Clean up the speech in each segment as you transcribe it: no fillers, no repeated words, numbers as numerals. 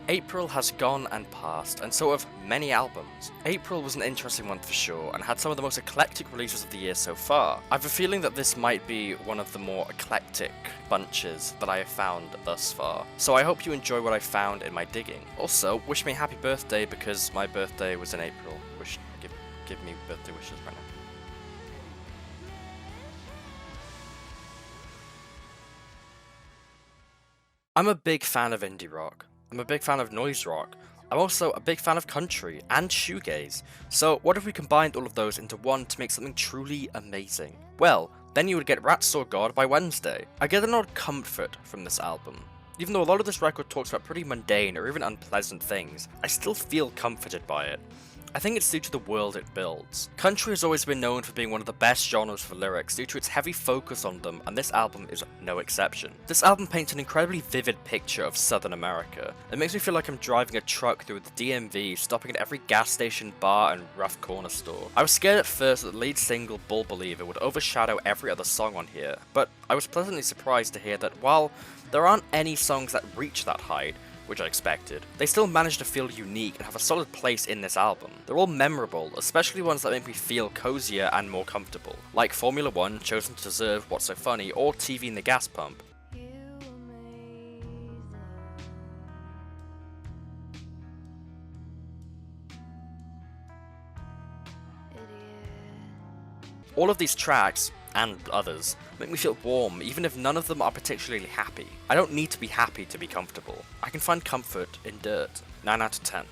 April has gone and passed, and so have many albums. April was an interesting one for sure, and had some of the most eclectic releases of the year so far. I have a feeling that this might be one of the more eclectic bunches that I have found thus far, so I hope you enjoy what I found in my digging. Also, wish me a happy birthday because my birthday was in April. Give me birthday wishes right now. I'm a big fan of indie rock. I'm a big fan of noise rock. I'm also a big fan of country and shoegaze. So what if we combined all of those into one to make something truly amazing? Well, then you would get Rat Saw God by Wednesday. I get an odd comfort from this album. Even though a lot of this record talks about pretty mundane or even unpleasant things, I still feel comforted by it. I think it's due to the world it builds. Country has always been known for being one of the best genres for lyrics due to its heavy focus on them, and this album is no exception. This album paints an incredibly vivid picture of Southern America. It makes me feel like I'm driving a truck through the DMV, stopping at every gas station, bar, and rough corner store. I was scared at first that the lead single, Bull Believer, would overshadow every other song on here, but I was pleasantly surprised to hear that while there aren't any songs that reach that height, which I expected, they still managed to feel unique and have a solid place in this album. They're all memorable, especially ones that make me feel cozier and more comfortable, like Formula 1, Chosen to Deserve, What's So Funny, or TV in the Gas Pump. All of these tracks, and others, make me feel warm, even if none of them are particularly happy. I don't need to be happy to be comfortable. I can find comfort in dirt. 9 out of 10.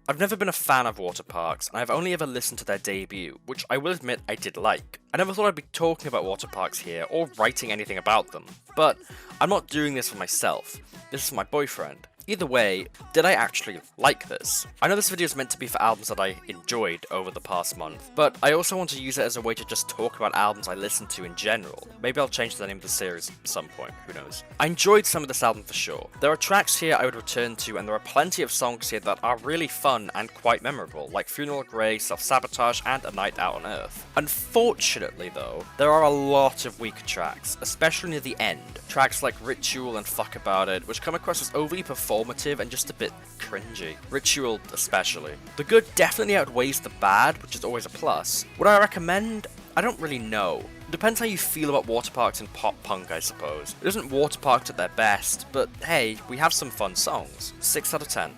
I've never been a fan of Waterparks, and I've only ever listened to their debut, which I will admit I did like. I never thought I'd be talking about Waterparks here, or writing anything about them. But I'm not doing this for myself. This is for my boyfriend. Either way, did I actually like this? I know this video is meant to be for albums that I enjoyed over the past month, but I also want to use it as a way to just talk about albums I listened to in general. Maybe I'll change the name of the series at some point, who knows. I enjoyed some of this album for sure. There are tracks here I would return to, and there are plenty of songs here that are really fun and quite memorable, like Funeral Grey, Self-Sabotage, and A Night Out on Earth. Unfortunately though, there are a lot of weak tracks, especially near the end. Tracks like Ritual and Fuck About It, which come across as overly performative and just a bit cringy. Ritual especially. The good definitely outweighs the bad, which is always a plus. Would I recommend? I don't really know. It depends how you feel about Waterparks and pop punk, I suppose. It isn't Waterparks at their best, but hey, we have some fun songs. 6 out of 10.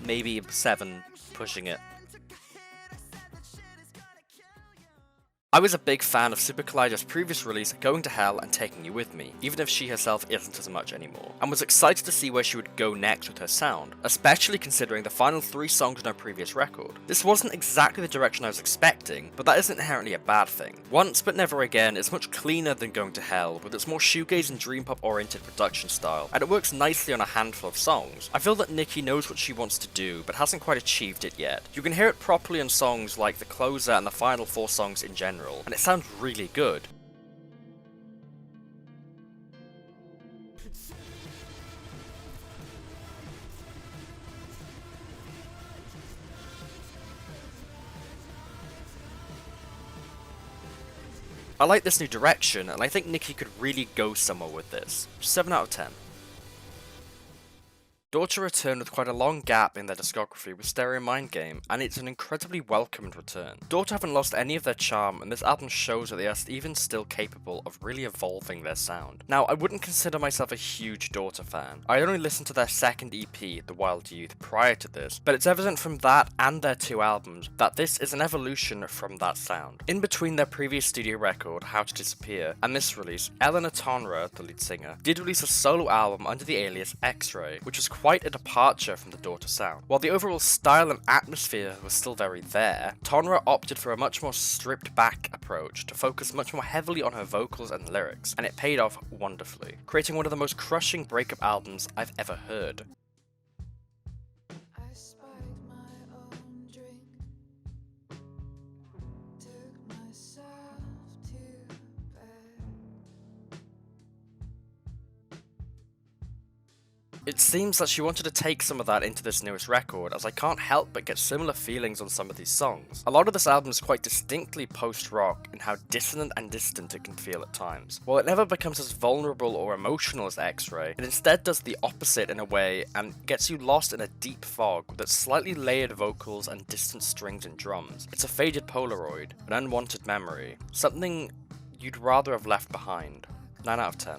Maybe 7, pushing it. I was a big fan of SUPERCOLLIDER's previous release, Going to Hell and Taking You With Me, even if she herself isn't as much anymore, and was excited to see where she would go next with her sound, especially considering the final 3 songs on her previous record. This wasn't exactly the direction I was expecting, but that isn't inherently a bad thing. Once But Never Again is much cleaner than Going to Hell, with its more shoegaze and dream pop oriented production style, and it works nicely on a handful of songs. I feel that Nicki knows what she wants to do, but hasn't quite achieved it yet. You can hear it properly on songs like The Closer and the final 4 songs in general, and it sounds really good. I like this new direction, and I think Nicki could really go somewhere with this. 7 out of 10. Daughter returned with quite a long gap in their discography with Stereo Mind Game, and it's an incredibly welcomed return. Daughter haven't lost any of their charm, and this album shows that they are even still capable of really evolving their sound. Now, I wouldn't consider myself a huge Daughter fan. I only listened to their second EP, The Wild Youth, prior to this, but it's evident from that and their 2 albums that this is an evolution from that sound. In between their previous studio record, How to Disappear, and this release, Eleanor Tonra, the lead singer, did release a solo album under the alias X-Ray, which was quite a departure from the Daughter sound. While the overall style and atmosphere was still very there, Tonra opted for a much more stripped back approach to focus much more heavily on her vocals and lyrics, and it paid off wonderfully, creating one of the most crushing breakup albums I've ever heard. It seems that she wanted to take some of that into this newest record, as I can't help but get similar feelings on some of these songs. A lot of this album is quite distinctly post-rock in how dissonant and distant it can feel at times. While it never becomes as vulnerable or emotional as X-Ray, it instead does the opposite in a way and gets you lost in a deep fog with its slightly layered vocals and distant strings and drums. It's a faded Polaroid, an unwanted memory, something you'd rather have left behind. 9 out of 10.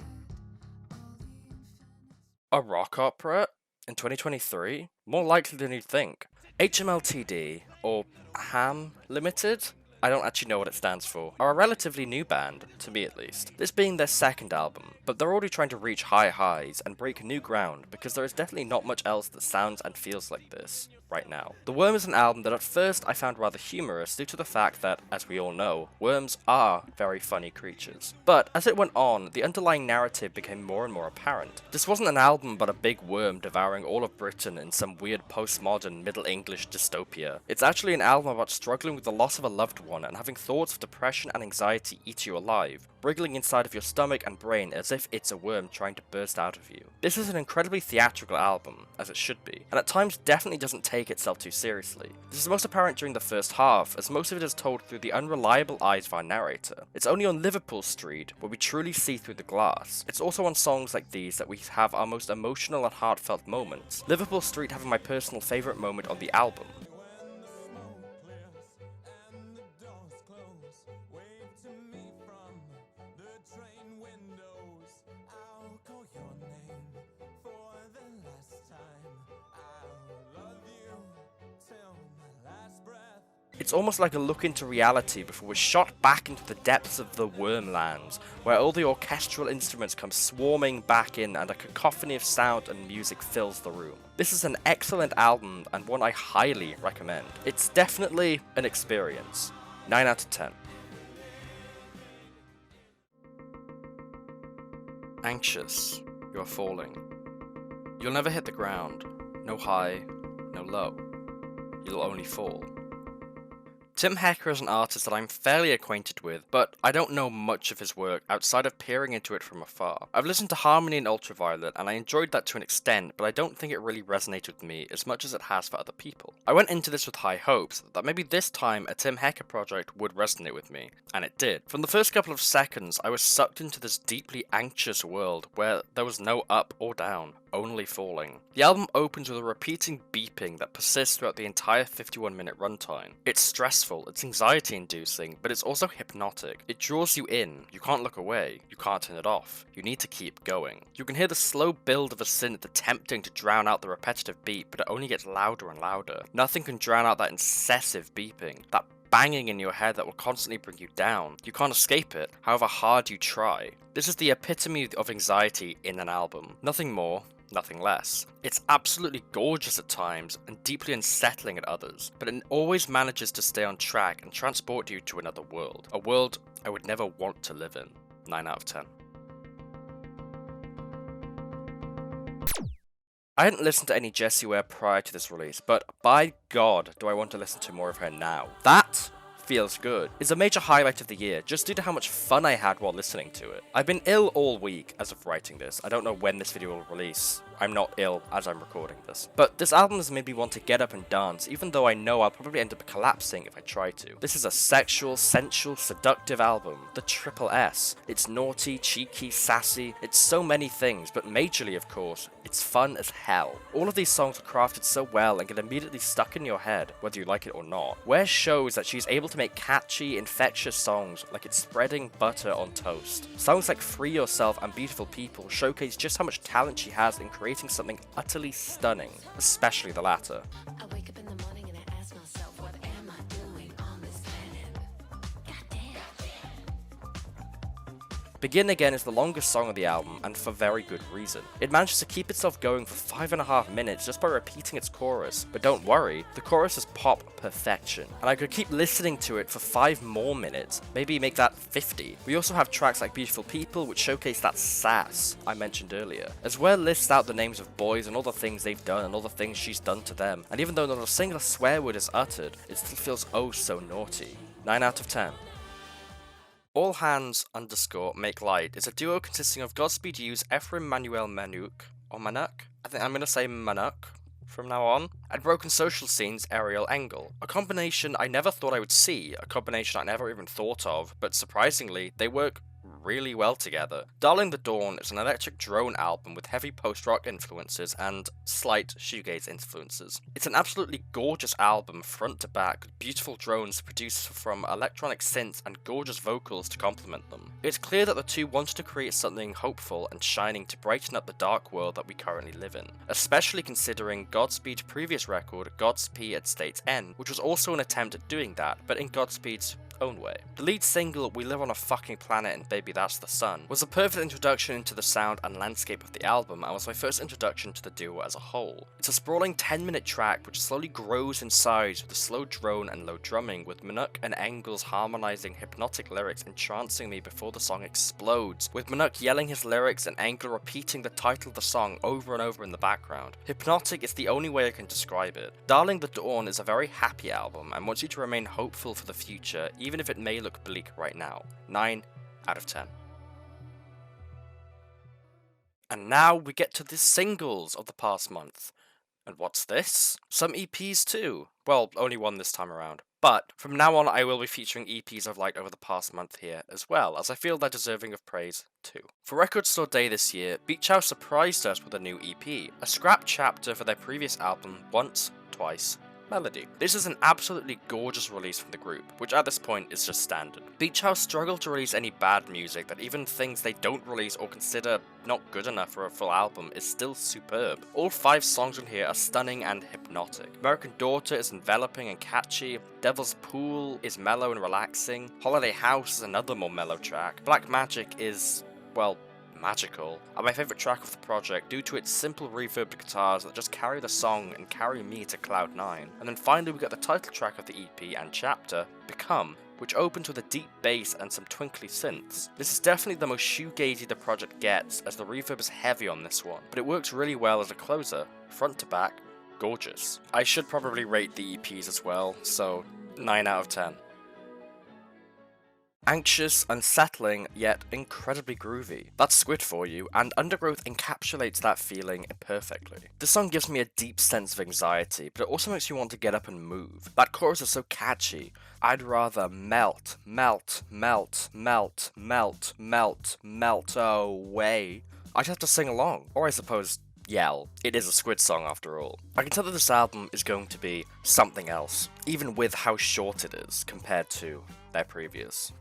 A rock opera in 2023? More likely than you'd think. HMLTD, or Ham Limited? I don't actually know what it stands for, are a relatively new band, to me at least. This being their second album, but they're already trying to reach high highs and break new ground because there is definitely not much else that sounds and feels like this right now. The Worm is an album that at first I found rather humorous due to the fact that, as we all know, worms are very funny creatures. But as it went on, the underlying narrative became more and more apparent. This wasn't an album about a big worm devouring all of Britain in some weird postmodern Middle English dystopia. It's actually an album about struggling with the loss of a loved one and having thoughts of depression and anxiety eat you alive, wriggling inside of your stomach and brain as if it's a worm trying to burst out of you. This is an incredibly theatrical album, as it should be, and at times definitely doesn't take itself too seriously. This is most apparent during the first half, as most of it is told through the unreliable eyes of our narrator. It's only on Liverpool Street where we truly see through the glass. It's also on songs like these that we have our most emotional and heartfelt moments, Liverpool Street having my personal favourite moment on the album. It's almost like a look into reality before we're shot back into the depths of the Wormlands, where all the orchestral instruments come swarming back in and a cacophony of sound and music fills the room. This is an excellent album and one I highly recommend. It's definitely an experience. 9 out of 10. Anxious, you are falling. You'll never hit the ground. No high, no low. You'll only fall. Tim Hecker is an artist that I'm fairly acquainted with, but I don't know much of his work outside of peering into it from afar. I've listened to Harmony and Ultraviolet, and I enjoyed that to an extent, but I don't think it really resonated with me as much as it has for other people. I went into this with high hopes that maybe this time a Tim Hecker project would resonate with me, and it did. From the first couple of seconds, I was sucked into this deeply anxious world where there was no up or down, only falling. The album opens with a repeating beeping that persists throughout the entire 51-minute runtime. It's stressful, it's anxiety-inducing, but it's also hypnotic. It draws you in, you can't look away, you can't turn it off, you need to keep going. You can hear the slow build of a synth attempting to drown out the repetitive beat, but it only gets louder and louder. Nothing can drown out that incessive beeping, that banging in your head that will constantly bring you down. You can't escape it, however hard you try. This is the epitome of anxiety in an album. Nothing more, nothing less. It's absolutely gorgeous at times and deeply unsettling at others, but it always manages to stay on track and transport you to another world. A world I would never want to live in. 9 out of 10. I hadn't listened to any Jessie Ware prior to this release, but by God do I want to listen to more of her now. That feels good. It's a major highlight of the year, just due to how much fun I had while listening to it. I've been ill all week as of writing this. I don't know when this video will release. I'm not ill as I'm recording this. But this album has made me want to get up and dance, even though I know I'll probably end up collapsing if I try to. This is a sexual, sensual, seductive album. The triple S. It's naughty, cheeky, sassy. It's so many things, but majorly, of course, it's fun as hell. All of these songs are crafted so well and get immediately stuck in your head, whether you like it or not. Ware shows that she's able to make catchy, infectious songs like it's spreading butter on toast. Songs like Free Yourself and Beautiful People showcase just how much talent she has in creating something utterly stunning, especially the latter. I wake up in the morning and I ask myself, what am I doing on this planet? Goddamn. Begin Again is the longest song of the album, and for very good reason. It manages to keep itself going for 5.5 minutes just by repeating its chorus, but don't worry, the chorus is pop perfection, and I could keep listening to it for 5 more minutes, maybe make that 50. We also have tracks like Beautiful People, which showcase that sass I mentioned earlier, as well lists out the names of boys and all the things they've done and all the things she's done to them, and even though not a single swear word is uttered, it still feels oh so naughty. 9 out of 10. All Hands _ Make Light is a duo consisting of Godspeed U's Ephraim Manuel Manuk, or Manuk, I think I'm gonna say Manuk from now on. And Broken Social Scene's Aerial Angle. A combination I never thought I would see, a combination I never even thought of, but surprisingly, they work really well together. Darling the Dawn is an electric drone album with heavy post-rock influences and slight shoegaze influences. It's an absolutely gorgeous album front to back, with beautiful drones produced from electronic synths and gorgeous vocals to complement them. It's clear that the two wanted to create something hopeful and shining to brighten up the dark world that we currently live in, especially considering Godspeed's previous record, Godspeed at State's End, which was also an attempt at doing that, but in Godspeed's own way. The lead single, We Live on a Fucking Planet and Baby That's the Sun, was a perfect introduction into the sound and landscape of the album and was my first introduction to the duo as a whole. It's a sprawling 10-minute track which slowly grows in size with a slow drone and low drumming, with Manuk and Engels harmonizing hypnotic lyrics entrancing me before the song explodes, with Manuk yelling his lyrics and Engel repeating the title of the song over and over in the background. Hypnotic is the only way I can describe it. Darling the Dawn is a very happy album and wants you to remain hopeful for the future, even if it may look bleak right now. 9 out of 10. And now we get to the singles of the past month. And what's this? Some EPs too. Well, only one this time around. But from now on I will be featuring EPs I've liked over the past month here as well, as I feel they're deserving of praise too. For Record Store Day this year, Beach House surprised us with a new EP, a scrap chapter for their previous album, Once, Twice, Melody. This is an absolutely gorgeous release from the group, which at this point is just standard. Beach House struggle to release any bad music that even things they don't release or consider not good enough for a full album is still superb. All 5 songs on here are stunning and hypnotic. American Daughter is enveloping and catchy, Devil's Pool is mellow and relaxing, Holiday House is another more mellow track, Black Magic is, well, magical, and my favourite track of the project due to its simple reverbed guitars that just carry the song and carry me to cloud 9. And then finally we got the title track of the EP and chapter, Become, which opens with a deep bass and some twinkly synths. This is definitely the most shoegazy the project gets, as the reverb is heavy on this one, but it works really well as a closer, front to back, gorgeous. I should probably rate the EPs as well, so 9 out of 10. Anxious, unsettling, yet incredibly groovy. That's Squid for you, and Undergrowth encapsulates that feeling perfectly. This song gives me a deep sense of anxiety, but it also makes me want to get up and move. That chorus is so catchy. I'd rather melt, melt, melt, melt, melt, melt, melt away. I'd have to sing along, or I suppose yell. It is a Squid song after all. I can tell that this album is going to be something else, even with how short it is compared to their previous.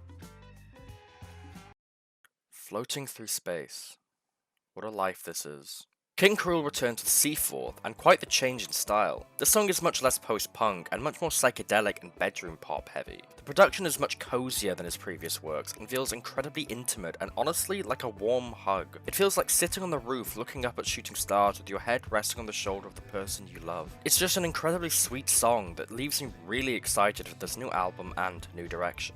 Floating through space. What a life this is. King Krule returned to Seaforth, and quite the change in style. The song is much less post-punk and much more psychedelic and bedroom pop heavy. The production is much cozier than his previous works and feels incredibly intimate and honestly like a warm hug. It feels like sitting on the roof looking up at shooting stars with your head resting on the shoulder of the person you love. It's just an incredibly sweet song that leaves me really excited for this new album and new direction.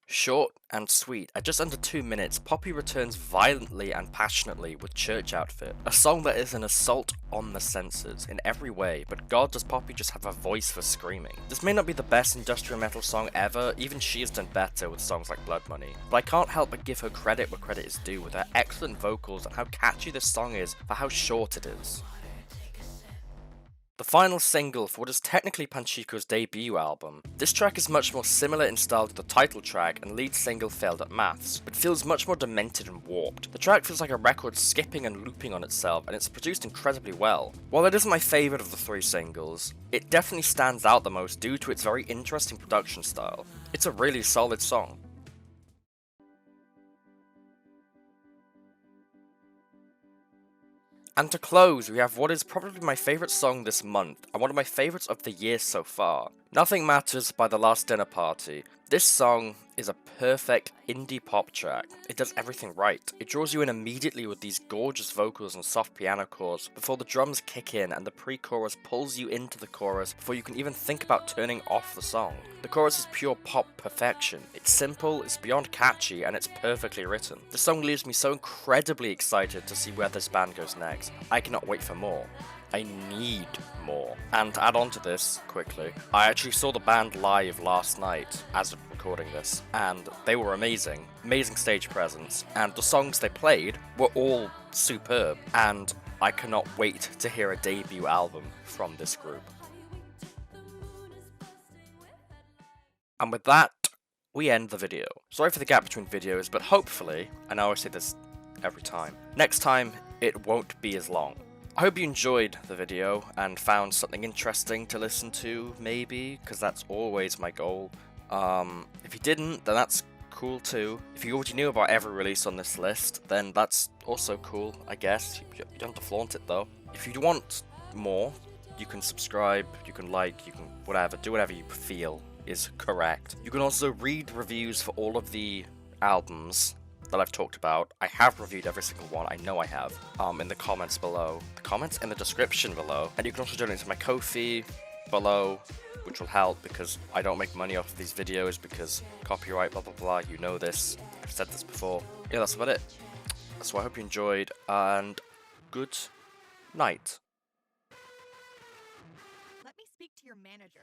Short and sweet, at just under 2 minutes, Poppy returns violently and passionately with Church Outfit, a song that is an assault on the senses in every way, but god does Poppy just have a voice for screaming. This may not be the best industrial metal song ever, even she has done better with songs like Blood Money, but I can't help but give her credit where credit is due with her excellent vocals and how catchy this song is for how short it is. The final single for what is technically Panchiko's debut album. This track is much more similar in style to the title track and lead single Failed at Maths, but feels much more demented and warped. The track feels like a record skipping and looping on itself, and it's produced incredibly well. While it isn't my favourite of the 3 singles, it definitely stands out the most due to its very interesting production style. It's a really solid song. And to close, we have what is probably my favourite song this month, and one of my favourites of the year so far. Nothing Matters by The Last Dinner Party. This song is a perfect indie pop track. It does everything right. It draws you in immediately with these gorgeous vocals and soft piano chords before the drums kick in and the pre-chorus pulls you into the chorus before you can even think about turning off the song. The chorus is pure pop perfection. It's simple, it's beyond catchy, and it's perfectly written. The song leaves me so incredibly excited to see where this band goes next. I cannot wait for more. I need more. And to add on to this quickly, I actually saw the band live last night as of recording this, and they were amazing. Amazing stage presence, and the songs they played were all superb, and I cannot wait to hear a debut album from this group. And with that, we end the video. Sorry for the gap between videos, but hopefully, I know I say this every time, next time it won't be as long. I hope you enjoyed the video and found something interesting to listen to, maybe, because that's always my goal. If you didn't, then that's cool too. If you already knew about every release on this list, then that's also cool, I guess. You don't have to flaunt it though. If you want more, you can subscribe, you can like, you can whatever, do whatever you feel is correct. You can also read reviews for all of the albums that I've talked about. I have reviewed every single one, I know I have, in the comments below. The comments in the description below. And you can also donate to my Ko-fi below, which will help because I don't make money off of these videos because copyright, blah blah blah, you know this. I've said this before. Yeah, that's about it. So I hope you enjoyed, and good night. Let me speak to your manager.